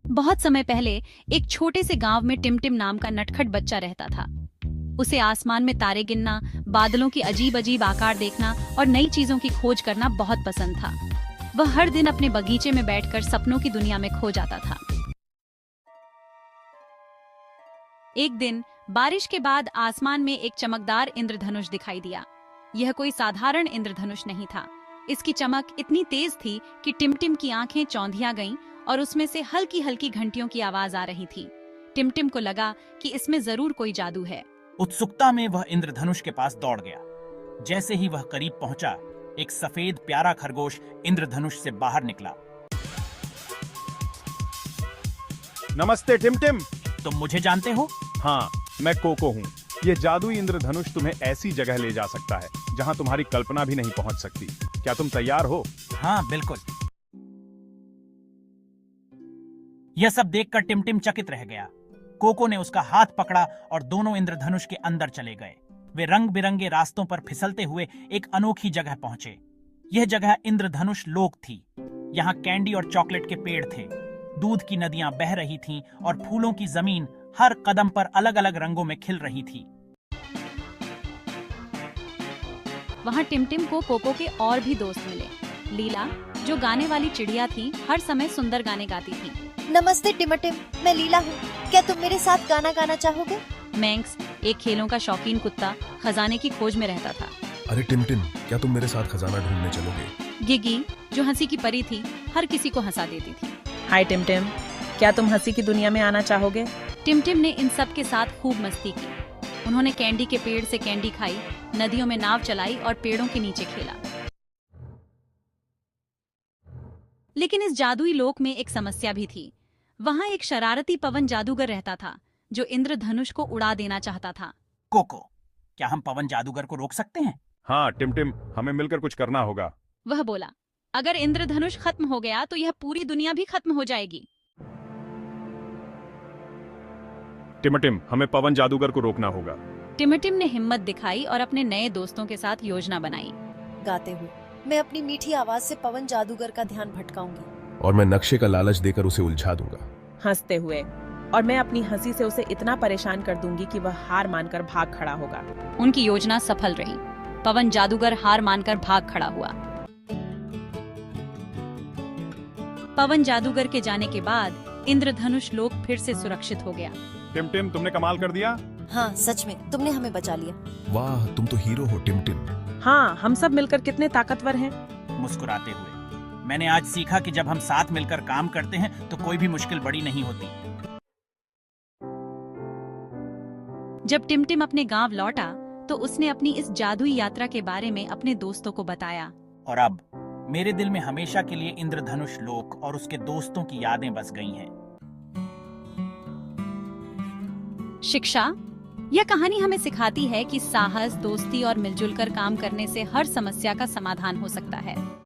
बहुत समय पहले एक छोटे से गांव में टिमटिम नाम का नटखट बच्चा रहता था। उसे आसमान में तारे गिनना, बादलों की अजीब अजीब आकार देखना और नई चीजों की खोज करना बहुत पसंद था। वह हर दिन अपने बगीचे में बैठकर सपनों की दुनिया में खो जाता था। एक दिन बारिश के बाद आसमान में एक चमकदार इंद्रधनुष दिखाई दिया। यह कोई साधारण इंद्रधनुष नहीं था। इसकी चमक इतनी तेज थी कि टिमटिम की आंखें चौंधिया गईं और उसमें से हल्की हल्की घंटियों की आवाज आ रही थी। टिमटिम को लगा कि इसमें जरूर कोई जादू है। उत्सुकता में वह इंद्रधनुष के पास दौड़ गया। जैसे ही वह करीब पहुंचा, एक सफेद प्यारा खरगोश इंद्रधनुष से बाहर निकला। नमस्ते टिमटिम। तुम मुझे जानते हो? हाँ, मैं कोको हूँ। ये जादुई इंद्रधनुष तुम्हें ऐसी जगह ले जा सकता है जहाँ तुम्हारी कल्पना भी नहीं पहुँच सकती। क्या तुम तैयार हो? हाँ, बिल्कुल। यह सब देखकर टिमटिम चकित रह गया। कोको ने उसका हाथ पकड़ा और दोनों इंद्रधनुष के अंदर चले गए। वे रंग बिरंगे रास्तों पर फिसलते हुए एक अनोखी जगह पहुंचे। यह जगह इंद्रधनुष लोक थी। यहाँ कैंडी और चॉकलेट के पेड़ थे, दूध की नदियां बह रही थीं और फूलों की जमीन हर कदम पर अलग अलग रंगों में खिल रही थी। वहाँ टिमटिम को कोको के और भी दोस्त मिले। लीला, जो गाने वाली चिड़िया थी, हर समय सुंदर गाने गाती थी। नमस्ते टिमटिम, मैं लीला हूँ। क्या तुम मेरे साथ गाना गाना चाहोगे? मैंक्स, एक खेलों का शौकीन कुत्ता, खजाने की खोज में रहता था। अरे टिमटिम, क्या तुम मेरे साथ खजाना ढूंढने चलोगे? गिगी, जो हंसी की परी थी, हर किसी को हंसा देती थी। हाय टिमटिम, क्या तुम हंसी की दुनिया में आना चाहोगे? टिमटिम ने इन सब के साथ खूब मस्ती की। उन्होंने कैंडी के पेड़ से कैंडी खाई, नदियों में नाव चलाई और पेड़ों के नीचे खेला। लेकिन इस जादुई लोक में एक समस्या भी थी। वहाँ एक शरारती पवन जादूगर रहता था जो इंद्रधनुष को उड़ा देना चाहता था। कोको, क्या हम पवन जादूगर को रोक सकते हैं? हाँ टिमटिम, हमें मिलकर कुछ करना होगा। वह बोला, अगर इंद्रधनुष खत्म हो गया तो यह पूरी दुनिया भी खत्म हो जाएगी। टिमटिम, हमें पवन जादूगर को रोकना होगा। टिमटिम ने हिम्मत दिखाई और अपने नए दोस्तों के साथ योजना बनाई। गाते हुए मैं अपनी मीठी आवाज से पवन जादूगर का ध्यान भटकाऊंगी और मैं नक्शे का लालच देकर उसे उलझा दूंगा। हंसते हुए, और मैं अपनी हंसी से उसे इतना परेशान कर दूंगी कि वह हार मानकर भाग खड़ा होगा। उनकी योजना सफल रही। पवन जादूगर हार मानकर भाग खड़ा हुआ। पवन जादूगर के जाने के बाद इंद्रधनुष लोक फिर से सुरक्षित हो गया। टिमटिम, तुमने कमाल कर दिया। हाँ सच में, तुमने हमें बचा लिया। वाह, तुम तो हीरो हो टिमटिम। हाँ, हम सब मिलकर कितने ताकतवर हैं। मुस्कुराते हुए, मैंने आज सीखा कि जब हम साथ मिलकर काम करते हैं तो कोई भी मुश्किल बड़ी नहीं होती। जब टिमटिम अपने गांव लौटा तो उसने अपनी इस जादुई यात्रा के बारे में अपने दोस्तों को बताया। और अब मेरे दिल में हमेशा के लिए इंद्रधनुष लोक और उसके दोस्तों की यादें बस गई हैं। शिक्षा, यह कहानी हमें सिखाती है कि साहस, दोस्ती और मिलजुल कर काम करने से हर समस्या का समाधान हो सकता है।